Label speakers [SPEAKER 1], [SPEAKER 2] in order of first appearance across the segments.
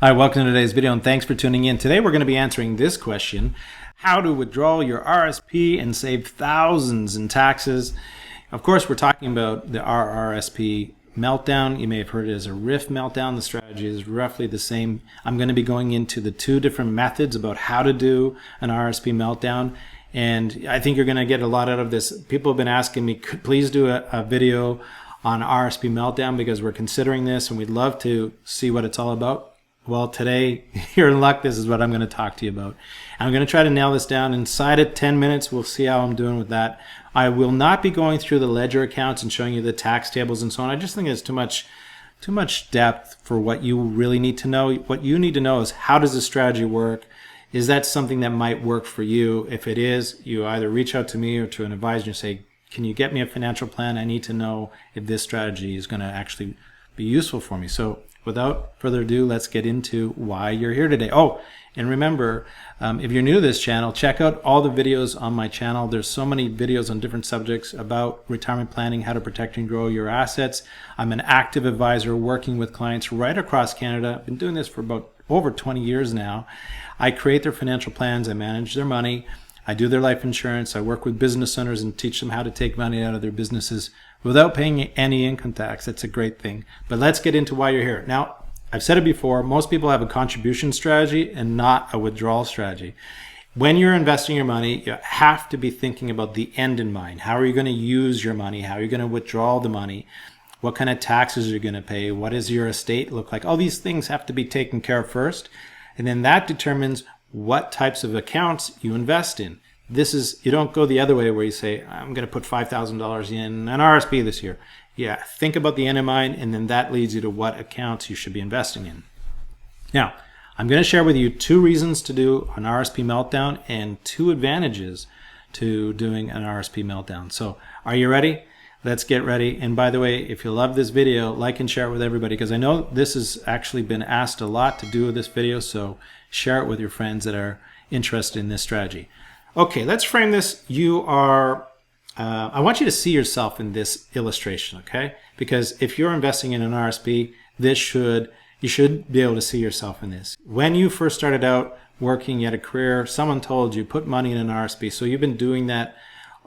[SPEAKER 1] Hi, welcome to today's video and thanks for tuning in. Today we're going to be answering this question: how to withdraw your RSP and save thousands in taxes. Of course, we're talking about the RRSP Meltdown. You may have heard it as a RRIF Meltdown. The strategy is roughly the same. I'm going to be going into the two different methods about how to do an RRSP Meltdown, and I think you're going to get a lot out of this. People have been asking me, please do a video on RRSP Meltdown because we're considering this and we'd love to see what it's all about. Well, today, you're in luck, this is what I'm going to talk to you about. I'm going to try to nail this down inside of 10 minutes. We'll see how I'm doing with that. I will not be going through the ledger accounts and showing you the tax tables and so on. I just think it's too much depth for what you really need to know. What you need to know is, how does this strategy work? Is that something that might work for you? If it is, you either reach out to me or to an advisor and say, can you get me a financial plan? I need to know if this strategy is going to actually be useful for me. So without further ado, let's get into why you're here today. Oh, and remember, if you're new to this channel, check out all the videos on my channel. There's so many videos on different subjects about retirement planning, how to protect and grow your assets. I'm an active advisor working with clients right across Canada. I've been doing this for about over 20 years now. I create their financial plans. I manage their money. I do their life insurance. I work with business owners and teach them how to take money out of their businesses without paying any income tax. That's a great thing. But let's get into why you're here. Now, I've said it before, most people have a contribution strategy and not a withdrawal strategy. When you're investing your money, you have to be thinking about the end in mind. How are you going to use your money? How are you going to withdraw the money? What kind of taxes are you going to pay? What does your estate look like? All these things have to be taken care of first. And then that determines what types of accounts you invest in. You don't go the other way where you say, I'm going to put $5,000 in an RSP this year. Yeah, think about the end in mind, and then that leads you to what accounts you should be investing in. Now, I'm going to share with you two reasons to do an RSP Meltdown and two advantages to doing an RSP Meltdown. So, are you ready? Let's get ready. And by the way, if you love this video, like and share it with everybody, because I know this has actually been asked a lot to do this video, so share it with your friends that are interested in this strategy. Okay, let's frame this. I want you to see yourself in this illustration, okay? Because if you're investing in an RSP, you should be able to see yourself in this. When you first started out working, you had a career, someone told you, put money in an RSP. So you've been doing that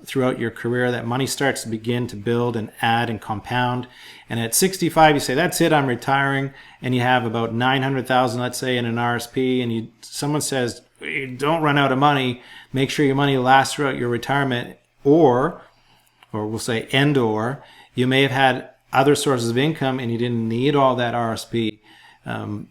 [SPEAKER 1] throughout your career. That money starts to begin to build and add and compound. And at 65, you say, that's it, I'm retiring. And you have about $900,000, let's say, in an RSP. And someone says, don't run out of money. Make sure your money lasts throughout your retirement. Or we'll say, or you may have had other sources of income and you didn't need all that RSP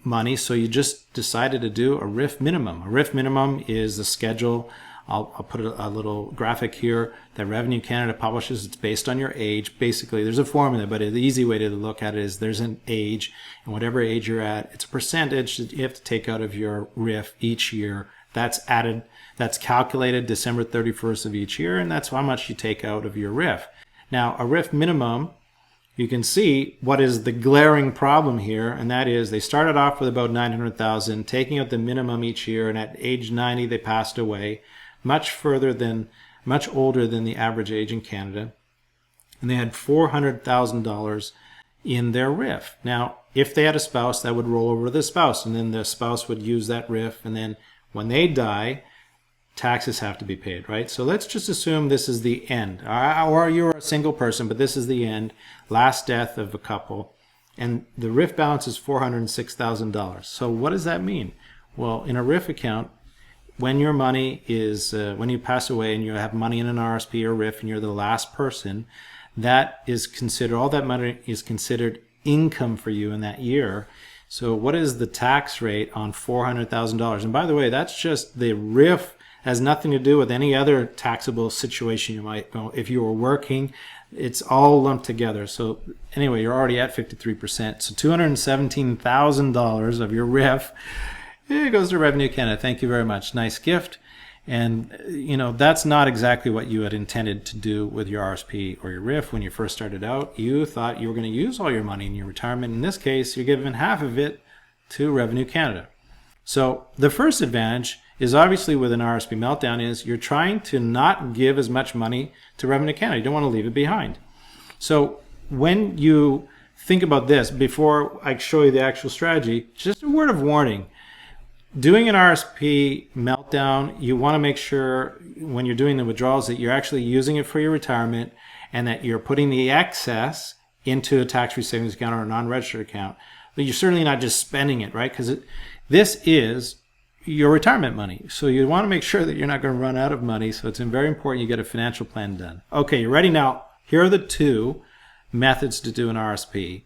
[SPEAKER 1] money. So you just decided to do a RRIF minimum. A RRIF minimum is a schedule. I'll put a little graphic here that Revenue Canada publishes. It's based on your age. Basically, there's a formula, but the easy way to look at it is there's an age, and whatever age you're at, it's a percentage that you have to take out of your RRIF each year. That's calculated December 31st of each year, and that's how much you take out of your RRIF. Now, a RRIF minimum, you can see what is the glaring problem here, and that is they started off with about $900,000, taking out the minimum each year, and at age 90 they passed away. Much older than the average age in Canada, and they had $400,000 in their RRIF. Now, if they had a spouse, that would roll over to the spouse, and then the spouse would use that RRIF, and then when they die, taxes have to be paid, right? So let's just assume this is the end, or you're a single person, but this is the end, last death of a couple, and the RRIF balance is $406,000. So what does that mean? Well, in a RRIF account, when your money is, when you pass away and you have money in an RSP or RRIF and you're the last person, that is considered, all that money is considered income for you in that year. So what is the tax rate on $400,000? And by the way, that's just the RRIF, has nothing to do with any other taxable situation you might go. If you were working, it's all lumped together. So anyway, you're already at 53%. So $217,000 of your RRIF, it goes to Revenue Canada. Thank you very much. Nice gift. And, that's not exactly what you had intended to do with your RSP or your RRIF when you first started out. You thought you were going to use all your money in your retirement. In this case, you're giving half of it to Revenue Canada. So the first advantage is obviously with an RSP Meltdown is you're trying to not give as much money to Revenue Canada. You don't want to leave it behind. So when you think about this before I show you the actual strategy. Just a word of warning. Doing an RRSP meltdown, you want to make sure when you're doing the withdrawals that you're actually using it for your retirement and that you're putting the excess into a tax-free savings account or a non-registered account. But you're certainly not just spending it, right? Because this is your retirement money. So you want to make sure that you're not going to run out of money. So it's very important you get a financial plan done. Okay, you ready now? Here are the two methods to do an RRSP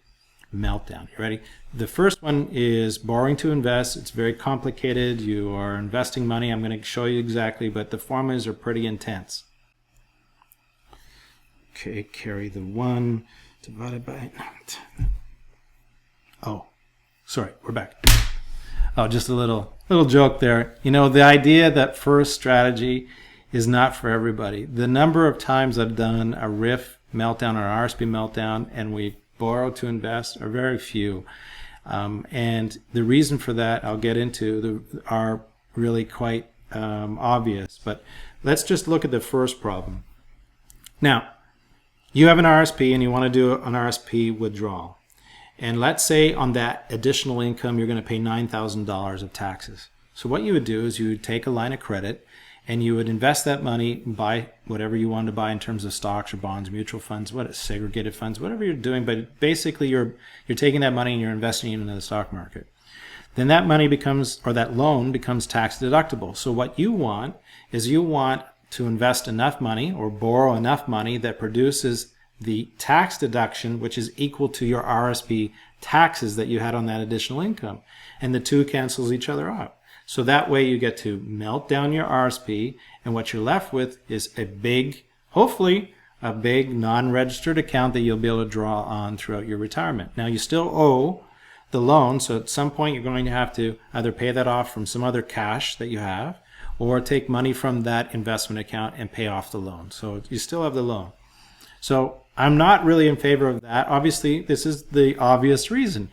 [SPEAKER 1] meltdown. You ready? The first one is borrowing to invest. It's very complicated. You are investing money. I'm going to show you exactly, but the formulas are pretty intense. Okay, carry the 1 divided by... Oh, sorry, we're back. Oh, just a little joke there. You know, the idea that first strategy is not for everybody. The number of times I've done a RRIF meltdown or an RRSP meltdown and we borrow to invest are very few. And the reason for that I'll get into are really quite obvious. But let's just look at the first problem. Now, you have an RRSP and you want to do an RRSP withdrawal. And let's say on that additional income, you're going to pay $9,000 of taxes. So what you would do is you would take a line of credit and you would invest that money, buy whatever you want to buy in terms of stocks or bonds, mutual funds, segregated funds, whatever you're doing. But basically you're taking that money and you're investing it into the stock market. Then that money becomes, or that loan becomes tax deductible. So what you want is you want to invest enough money or borrow enough money that produces the tax deduction, which is equal to your RRSP taxes that you had on that additional income. And the two cancels each other out. So that way you get to melt down your RRSP, and what you're left with is a big, hopefully a big non-registered account that you'll be able to draw on throughout your retirement. Now you still owe the loan, so at some point you're going to have to either pay that off from some other cash that you have, or take money from that investment account and pay off the loan. So you still have the loan. So I'm not really in favor of that. Obviously, this is the obvious reason,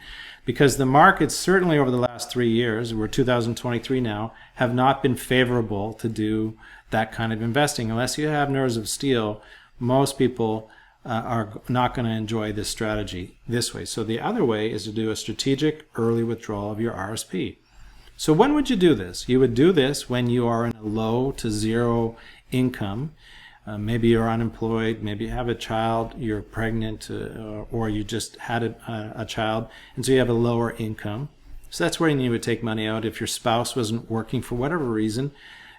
[SPEAKER 1] because the markets certainly over the last 3 years, we're 2023 now, have not been favorable to do that kind of investing. Unless you have nerves of steel, most people are not going to enjoy this strategy this way. So the other way is to do a strategic early withdrawal of your RRSP. So when would you do this? You would do this when you are in a low to zero income. Maybe you're unemployed, maybe you have a child, you're pregnant, or you just had a child, and so you have a lower income. So that's where you would take money out. If your spouse wasn't working for whatever reason,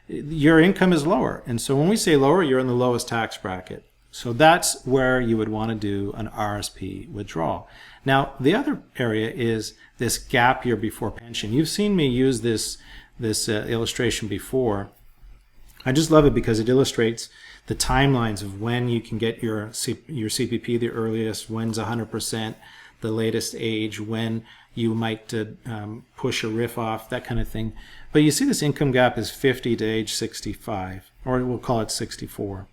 [SPEAKER 1] your income is lower. And so when we say lower, you're in the lowest tax bracket. So that's where you would want to do an RRSP withdrawal. Now, the other area is this gap year before pension. You've seen me use this illustration before. I just love it because it illustrates the timelines of when you can get your CPP the earliest, when's 100%, the latest age, when you might push a RRIF off, that kind of thing. But you see this income gap is 50 to age 65, or we'll call it 64.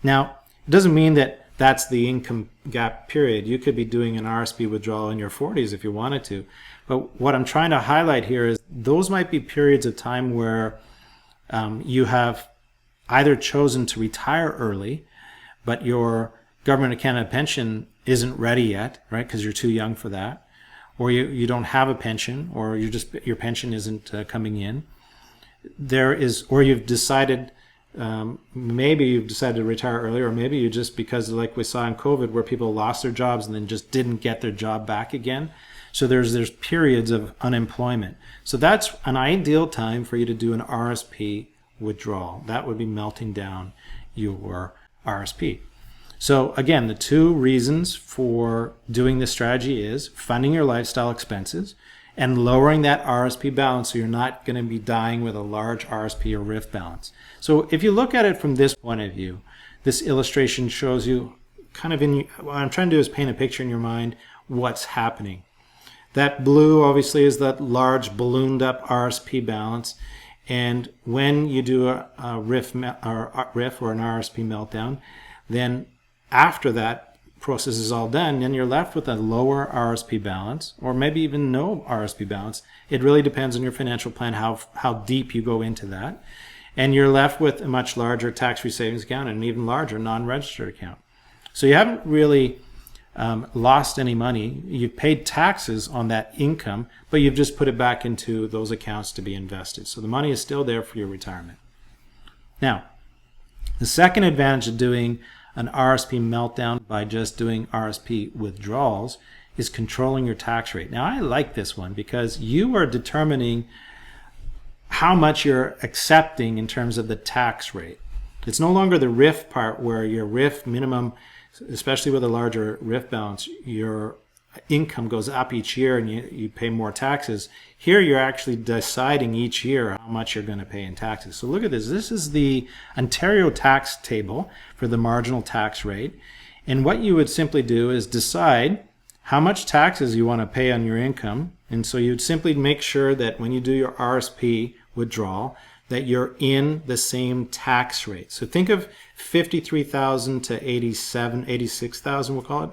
[SPEAKER 1] Now, it doesn't mean that that's the income gap period. You could be doing an RRSP withdrawal in your 40s if you wanted to. But what I'm trying to highlight here is those might be periods of time where you have either chosen to retire early, but your Government of Canada pension isn't ready yet, right? Because you're too young for that, or you don't have a pension, or your pension isn't coming in. Or you've decided, maybe you've decided to retire early, or maybe you just, because like we saw in COVID, where people lost their jobs and then just didn't get their job back again. So there's periods of unemployment. So that's an ideal time for you to do an RRSP withdrawal. That would be melting down your RRSP. So again, the two reasons for doing this strategy is funding your lifestyle expenses and lowering that RRSP balance so you're not going to be dying with a large RRSP or RRIF balance. So if you look at it from this point of view, this illustration shows you kind of what I'm trying to do is paint a picture in your mind what's happening. That blue obviously is that large ballooned up RRSP balance. And when you do a RRIF or an RRSP meltdown, then after that process is all done, then you're left with a lower RRSP balance, or maybe even no RRSP balance. It really depends on your financial plan, how deep you go into that. And you're left with a much larger tax-free savings account and an even larger non-registered account. So you haven't really lost any money. You've paid taxes on that income, but you've just put it back into those accounts to be invested. So the money is still there for your retirement. Now, the second advantage of doing an RRSP meltdown by just doing RRSP withdrawals is controlling your tax rate. Now, I like this one because you are determining how much you're accepting in terms of the tax rate. It's no longer the RRIF part where your RRIF minimum, especially with a larger RRIF balance, your income goes up each year and you pay more taxes. Here you're actually deciding each year how much you're going to pay in taxes. So look at this. This is the Ontario tax table for the marginal tax rate. And what you would simply do is decide how much taxes you want to pay on your income. And so you'd simply make sure that when you do your RRSP withdrawal, that you're in the same tax rate. So think of 53,000 to 86,000, we'll call it.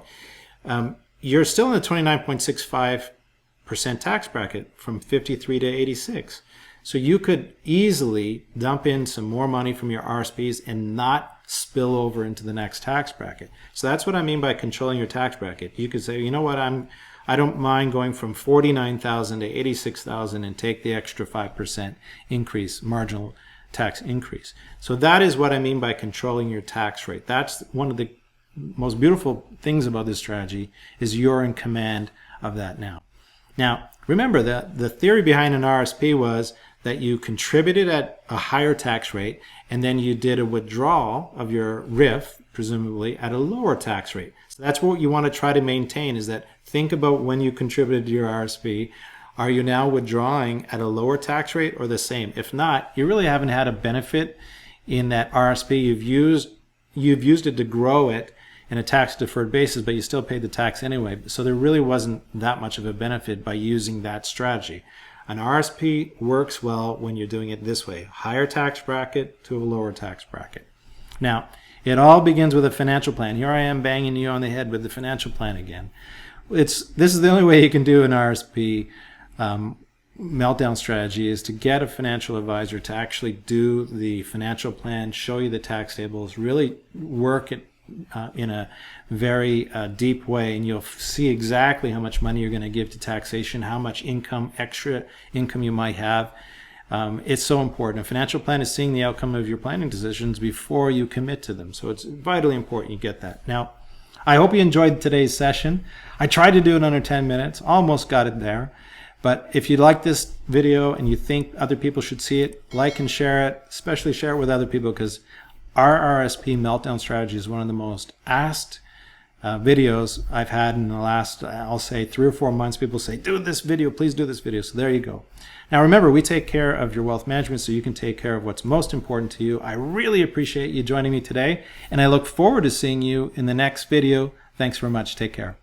[SPEAKER 1] You're still in the 29.65% tax bracket from 53 to 86. So you could easily dump in some more money from your RSPs and not spill over into the next tax bracket. So that's what I mean by controlling your tax bracket. You could say, you know what, I don't mind going from 49,000 to 86,000 and take the extra 5% increase, marginal tax increase. So that is what I mean by controlling your tax rate. That's one of the most beautiful things about this strategy is you're in command of that now. Now, remember that the theory behind an RSP was that you contributed at a higher tax rate and then you did a withdrawal of your RRIF, presumably, at a lower tax rate. So that's what you want to try to maintain, is that think about when you contributed to your RSP. Are you now withdrawing at a lower tax rate or the same? If not, you really haven't had a benefit in that RSP. You've used it to grow it in a tax deferred basis, but you still paid the tax anyway. So there really wasn't that much of a benefit by using that strategy. An RSP works well when you're doing it this way, higher tax bracket to a lower tax bracket. Now, it all begins with a financial plan. Here I am banging you on the head with the financial plan again. This is the only way you can do an RSP meltdown strategy, is to get a financial advisor to actually do the financial plan, show you the tax tables, really work it in a very deep way, and you'll see exactly how much money you're going to give to taxation, how much extra income you might have. It's so important. A financial plan is seeing the outcome of your planning decisions before you commit to them. So it's vitally important you get that. Now, I hope you enjoyed today's session. I tried to do it under 10 minutes, almost got it there. But if you like this video and you think other people should see it, like and share it, especially share it with other people, because RRSP Meltdown strategy is one of the most asked videos I've had in the last, I'll say, 3 or 4 months. People say, do this video, please do this video. So there you go. Now remember, we take care of your wealth management so you can take care of what's most important to you. I really appreciate you joining me today, and I look forward to seeing you in the next video. Thanks very much. Take care.